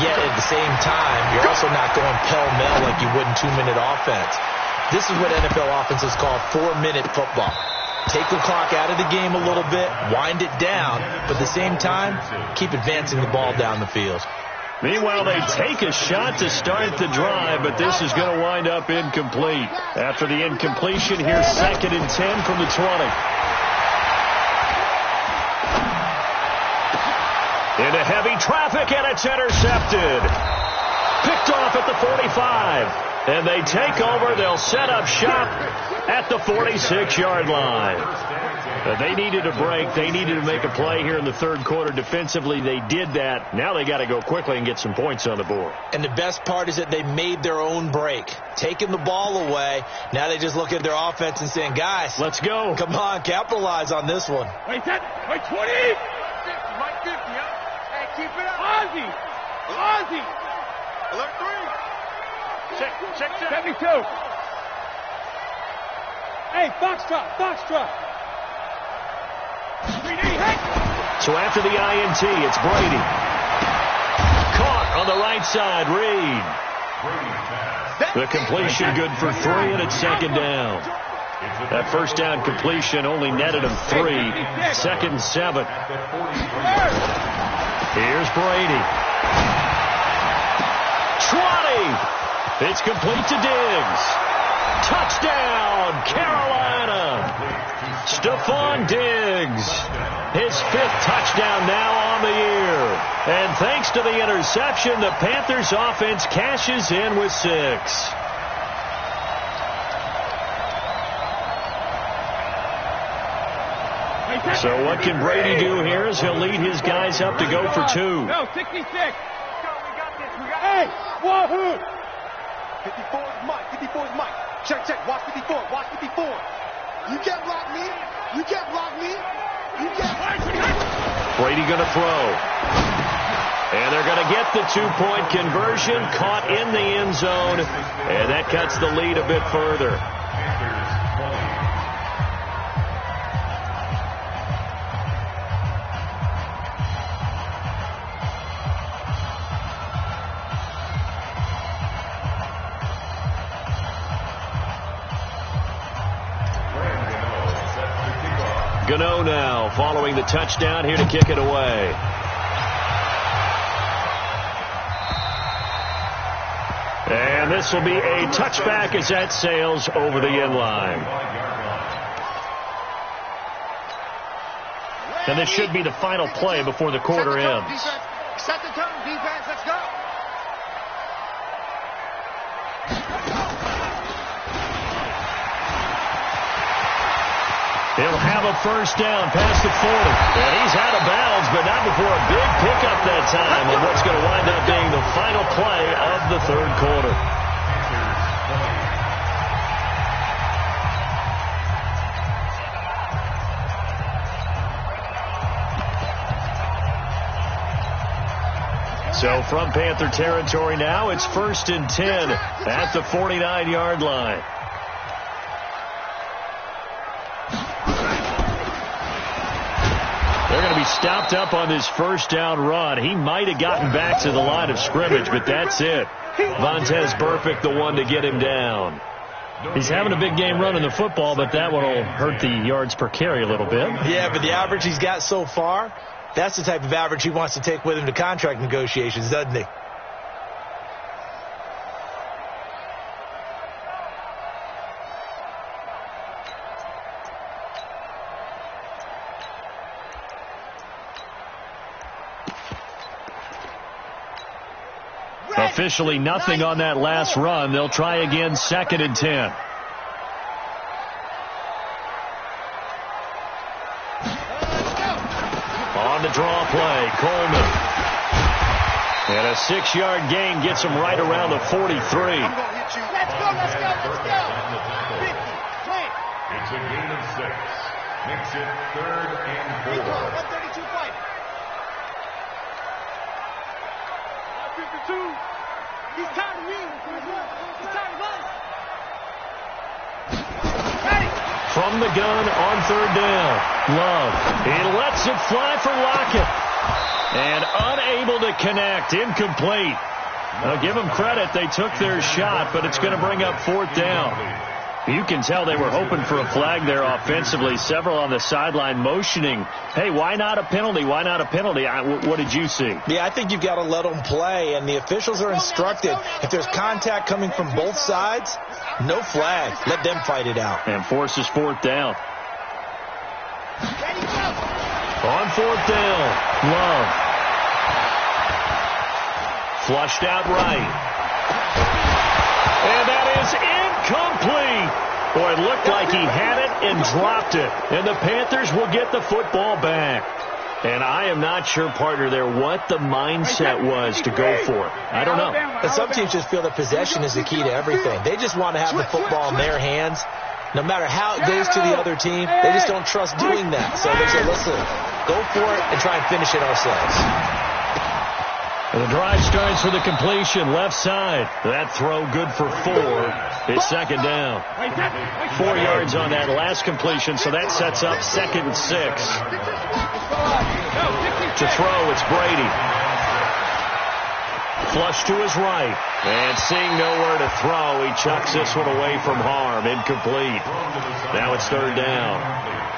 Yet at the same time, you're also not going pell-mell like you would in 2-minute offense. This is what NFL offenses call 4-minute football. Take the clock out of the game a little bit, wind it down, but at the same time, keep advancing the ball down the field. Meanwhile, they take a shot to start the drive, but this is going to wind up incomplete. After the incompletion, here's 2nd and 10 from the 20. Into heavy traffic, and it's intercepted. Picked off at the 45. And they take over. They'll set up shop at the 46-yard line. They needed a break. They needed to make a play here in the third quarter. Defensively, they did that. Now they got to go quickly and get some points on the board. And the best part is that they made their own break. Taking the ball away. Now they just look at their offense and saying, guys, let's go. Come on, capitalize on this one. Wait, 20. Mike 50, Hey, keep it up. Ozzy. Alert 3. Check 72. Hey, Foxtrot. So after the INT, it's Brady. Caught on the right side, Reed. The completion good for 3, and it's 2nd down. That first down completion only netted him 3. 2nd and 7. Here's Brady. 20. It's complete to Diggs. Touchdown, Carolina. Stephon Diggs, his 5th touchdown now on the year. And thanks to the interception, the Panthers offense cashes in with 6. So what can Brady do here as he'll lead his guys up to go for 2. No, 66. Hey, wahoo! 54 is Mike. 54 is Mike. Check. Watch 54. Watch 54. You can't block me. You can't block me. You can't. Brady going to throw. And they're going to get the 2-point conversion, caught in the end zone. And that cuts the lead a bit further. Gano now, following the touchdown, here to kick it away. And this will be a touchback as that sails over the end line. And this should be the final play before the quarter ends. Set the tone, defense, let's go. He'll have a first down past the 40. And he's out of bounds, but not before a big pickup that time on what's going to wind up being the final play of the 3rd quarter. So from Panther territory now, it's 1st and 10 at the 49-yard line. They're going to be stopped up on this first down run. He might have gotten back to the line of scrimmage, but that's it. Vontaze Burfict, the one to get him down. He's having a big game running the football, but that one will hurt the yards per carry a little bit. Yeah, but the average he's got so far, that's the type of average he wants to take with him to contract negotiations, doesn't he? Officially nothing on that last run. They'll try again, 2nd and 10. On the draw play, Coleman. And a 6-yard gain gets him right around the 43. Let's go. It's a gain of 6. Makes it 3rd and 4. 132 fight. 52. He's tired of me. He's tired of us. From the gun on 3rd down. Love. He lets it fly for Lockett. And unable to connect. Incomplete. Now give them credit. They took their shot, but it's going to bring up 4th down. You can tell they were hoping for a flag there offensively. Several on the sideline motioning, hey, why not a penalty? Why not a penalty? What did you see? Yeah, I think you've got to let them play, and the officials are instructed. If there's contact coming from both sides, no flag. Let them fight it out. And forces 4th down. On 4th down, Love. Flushed out right. And that is incomplete. Boy, it looked like he had it and dropped it. And the Panthers will get the football back. And I am not sure, partner, there what the mindset was to go for it. I don't know. And some teams just feel that possession is the key to everything. They just want to have the football in their hands. No matter how it goes to the other team, they just don't trust doing that. So they say, listen, go for it and try and finish it ourselves. And the drive starts with a completion, left side. That throw good for 4. It's 2nd down. 4 yards on that last completion, so that sets up 2nd and 6. To throw, it's Brady. Flush to his right. And seeing nowhere to throw, he chucks this one away from harm. Incomplete. Now it's 3rd down.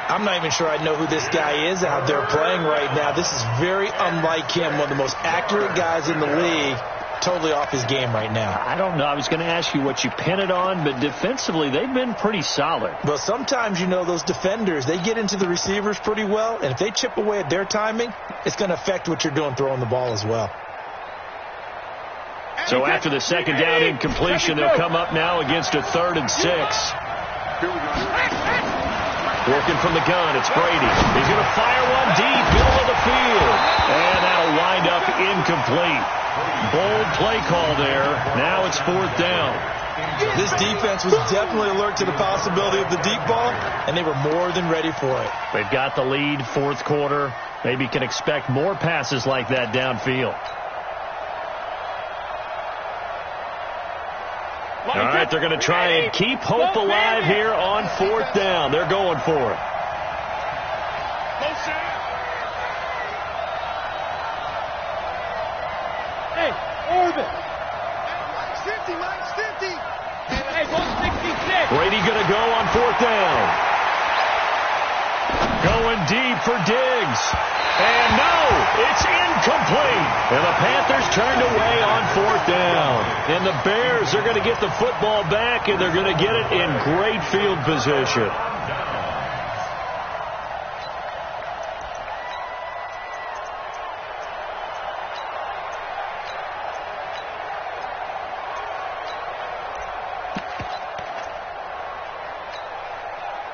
I'm not even sure I know who this guy is out there playing right now. This is very unlike him, one of the most accurate guys in the league. totally off his game right now. I don't know. I was going to ask you what you pin it on, but defensively, they've been pretty solid. Well, sometimes, you know, those defenders, they get into the receivers pretty well, and if they chip away at their timing, it's going to affect what you're doing throwing the ball as well. So after the second down incompletion, they'll come up now against a 3rd and 6. Working from the gun, it's Brady. He's going to fire one deep, middle of the field. And that'll wind up incomplete. Bold play call there. Now it's 4th down. This defense was definitely alert to the possibility of the deep ball, and they were more than ready for it. They've got the lead, 4th quarter. Maybe can expect more passes like that downfield. All right, they're going to try and keep hope alive here on 4th down. They're going for it. Hey, Orbit. Mike's 50, Mike's 50. Hey, 166. Brady going to go on 4th down. Going deep for Diggs. And no, it's incomplete. And the Panthers turned away on 4th down. And the Bears are going to get the football back, and they're going to get it in great field position.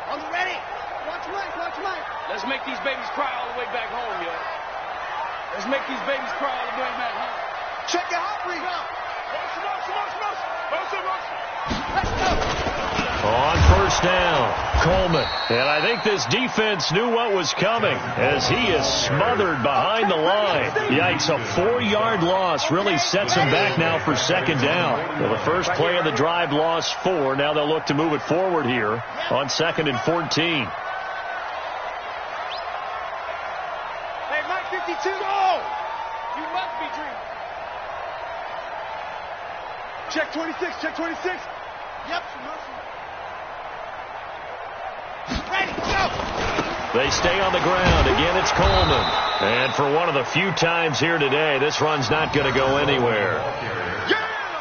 On the ready. Watch Mike, watch Mike. Let's make these babies cry all the way back home, yo. Let's make these babies cry all the way back home. Check your heart rate. Let's go. On 1st down, Coleman. And I think this defense knew what was coming as he is smothered behind the line. Yikes, a 4-yard loss really sets him back now for 2nd down. Well, the first play of the drive lost 4. Now they'll look to move it forward here on 2nd and 14. Hey, Mike 52. Go! You must be dreaming. Check 26, check 26. Yep. Ready, go! They stay on the ground. Again, it's Coleman. And for one of the few times here today, this run's not going to go anywhere.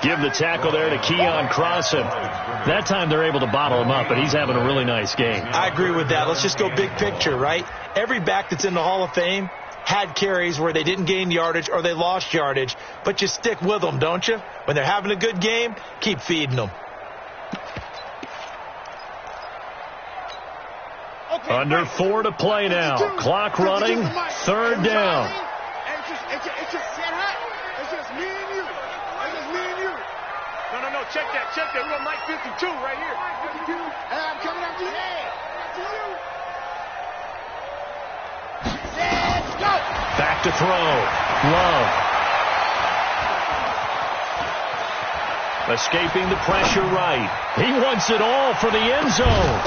Give the tackle there to Keon Crossan. That time they're able to bottle him up, but he's having a really nice game. I agree with that. Let's just go big picture, right? Every back that's in the Hall of Fame had carries where they didn't gain yardage or they lost yardage, but you stick with them, don't you? When they're having a good game, keep feeding them. Okay, Under 4 to play now. Clock running. 3rd down. It's just me and you. It's just me and you. No. Check that. We're going to Mike 52 right here. I'm coming up to you. Let's go. Back to throw. Love. Escaping the pressure right. He wants it all for the end zone.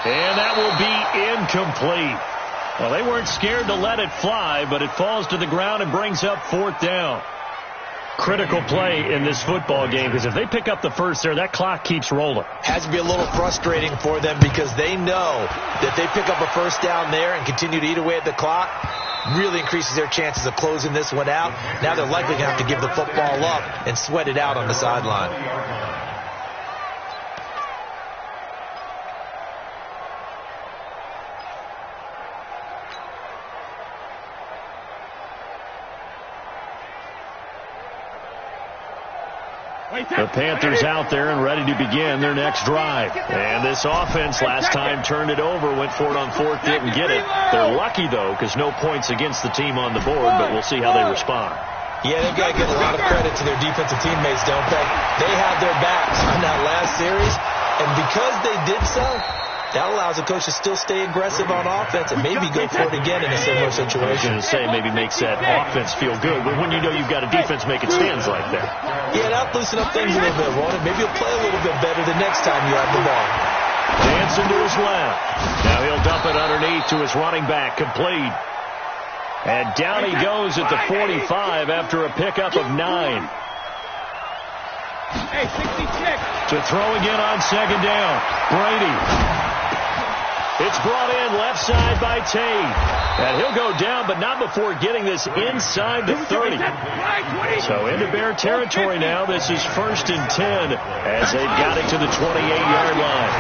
And that will be incomplete. Well, they weren't scared to let it fly, but it falls to the ground and brings up 4th down. Critical play in this football game, because if they pick up the first there, that clock keeps rolling. Has to be a little frustrating for them because they know that they pick up a 1st down there and continue to eat away at the clock, really increases their chances of closing this one out. Now they're likely going to have to give the football up and sweat it out on the sideline. The Panthers out there and ready to begin their next drive. And this offense last time turned it over, went for it on 4th, didn't get it. They're lucky, though, because no points against the team on the board, but we'll see how they respond. Yeah, they've got to give a lot of credit to their defensive teammates, don't they? They had their backs on that last series, and because they did so, that allows the coach to still stay aggressive on offense and maybe go for it again in a similar situation. I was going to say maybe makes that offense feel good, but when you know you've got a defense making stands like that. Yeah, that'll loosen up things a little bit, won't it? Maybe he'll play a little bit better the next time you have the ball. Dancing to his left. Now he'll dump it underneath to his running back, complete. And down he goes at the 45 after a pickup of 9. Hey, 66. To throw again on 2nd down. Brady. It's brought in left side by Tate. And he'll go down, but not before getting this inside the 30. So into Bear territory now. This is 1st and 10 as they've got it to the 28-yard line.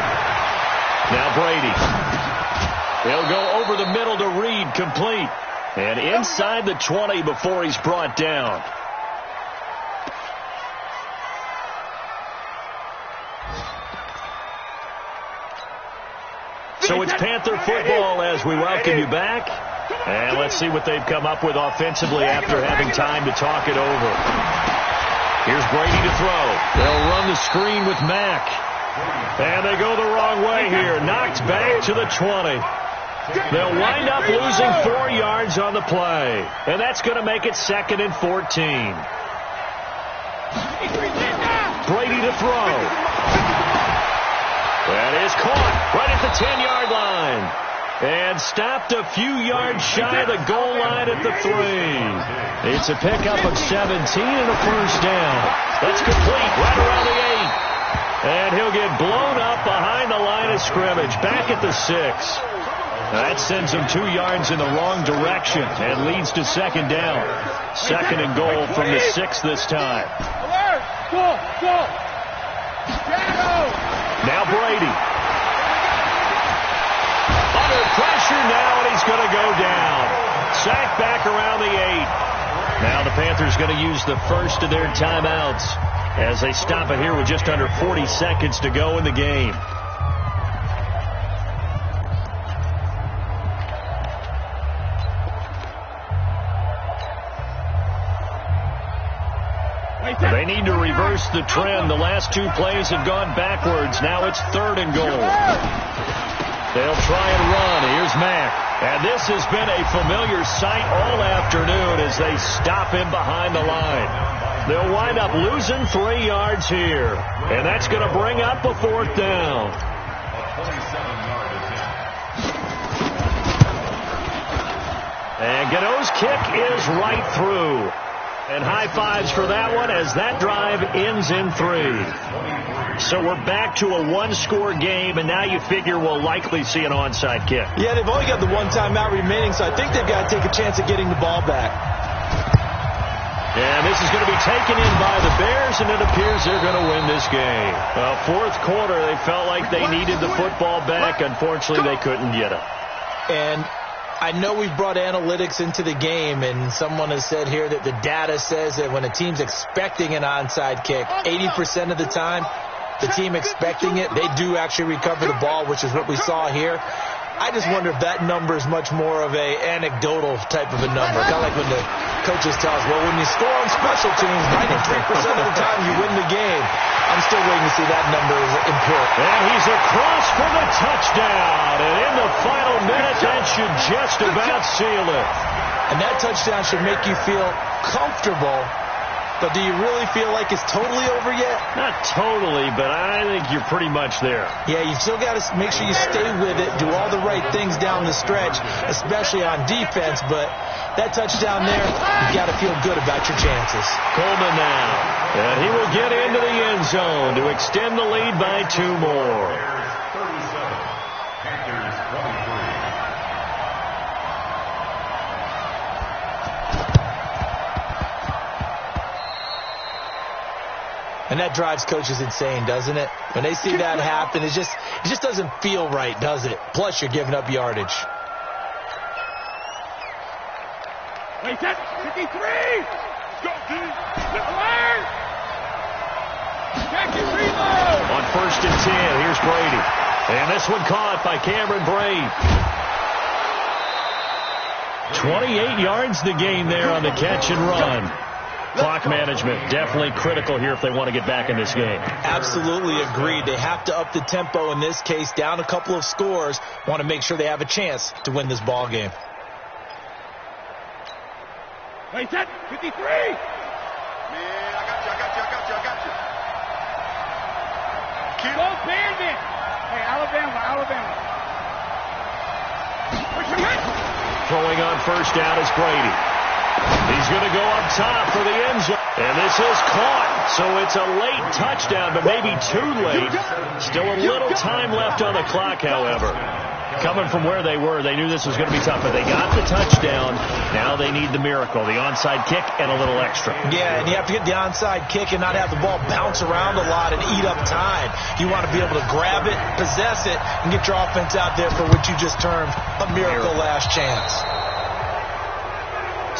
Now Brady. He'll go over the middle to Reed, complete. And inside the 20 before he's brought down. So it's Panther football as we welcome you back. And let's see what they've come up with offensively after having time to talk it over. Here's Brady to throw. They'll run the screen with Mack. And they go the wrong way here. Knocked back to the 20. They'll wind up losing 4 yards on the play. And that's going to make it 2nd and 14. Brady to throw. That is caught right at the 10-yard line. And stopped a few yards shy of the goal line at the 3. It's a pickup of 17 and a first down. That's complete right around the 8. And he'll get blown up behind the line of scrimmage. Back at the 6. That sends him 2 yards in the wrong direction and leads to 2nd down. 2nd and goal from the 6 this time. Now Brady. Under pressure now, and he's going to go down. Sacked back around the 8. Now the Panthers going to use the first of their timeouts as they stop it here with just under 40 seconds to go in the game. They need to reverse the trend. The last 2 plays have gone backwards. Now it's 3rd and goal. They'll try and run. Here's Mack. And this has been a familiar sight all afternoon as they stop him behind the line. They'll wind up losing 3 yards here. And that's going to bring up a 4th down. And Gano's kick is right through. And high fives for that one as that drive ends in 3. So we're back to a 1-score game, and now you figure we'll likely see an onside kick. Yeah, they've only got the 1 timeout remaining, so I think they've got to take a chance at getting the ball back. And this is going to be taken in by the Bears, and it appears they're going to win this game. Well, 4th quarter, they felt like they needed the football back. Unfortunately, they couldn't get it. And I know we've brought analytics into the game, and someone has said here that the data says that when a team's expecting an onside kick, 80% of the time, the team expecting it, they do actually recover the ball, which is what we saw here. I just wonder if that number is much more of a anecdotal type of a number. Kind of like when the coaches tell us, well, when you score on special teams, 93% of the time you win the game. I'm still waiting to see that number is important. And he's across for the touchdown. And in the final minute, that should just about seal it. And that touchdown should make you feel comfortable. But do you really feel like it's totally over yet? Not totally, but I think you're pretty much there. Yeah, you've still got to make sure you stay with it, do all the right things down the stretch, especially on defense. But that touchdown there, you've got to feel good about your chances. Coleman now. And he will get into the end zone to extend the lead by 2 more. And that drives coaches insane, doesn't it? When they see that happen, it just doesn't feel right, does it? Plus, you're giving up yardage. Wait, that's 53! Go, dude! Alert! Jackie, reload! On 1st and 10, here's Brady. And this one caught by Cameron Brate. 28 yards the gain there on the catch and run. Clock management definitely critical here if they want to get back in this game. Absolutely agreed. They have to up the tempo in this case, down a couple of scores. Want to make sure they have a chance to win this ball game. Wait, that 53! Man, I got you. Keep on bandit! Hey, Alabama. Throwing on 1st down is Brady. He's going to go up top for the end zone. And this is caught. So it's a late touchdown, but maybe too late. Still a little time left on the clock, however. Coming from where they were, they knew this was going to be tough, but they got the touchdown. Now they need the miracle, the onside kick and a little extra. Yeah, and you have to get the onside kick and not have the ball bounce around a lot and eat up time. You want to be able to grab it, possess it, and get your offense out there for what you just termed a miracle last chance.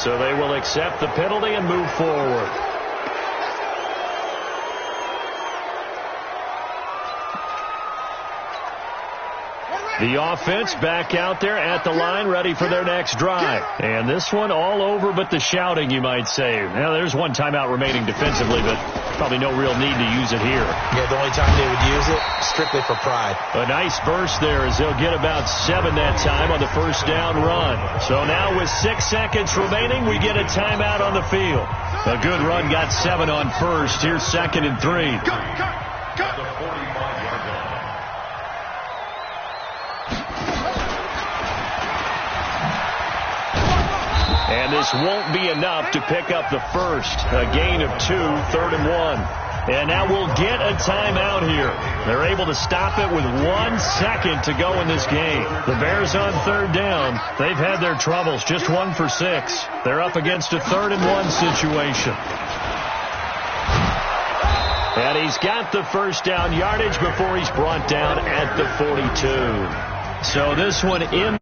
So they will accept the penalty and move forward. The offense back out there at the line, ready for their next drive. And this one all over but the shouting, you might say. Now, there's one timeout remaining defensively, but probably no real need to use it here. Yeah, the only time they would use it, strictly for pride. A nice burst there as they'll get about 7 that time on the first down run. So now with 6 seconds remaining, we get a timeout on the field. A good run got 7 on first. Here's 2nd and 3. And this won't be enough to pick up the first. A gain of 2, 3rd and 1. And now we'll get a timeout here. They're able to stop it with 1 second to go in this game. The Bears on 3rd down. They've had their troubles, just 1 for 6. They're up against a 3rd and 1 situation. And he's got the first down yardage before he's brought down at the 42. So this one in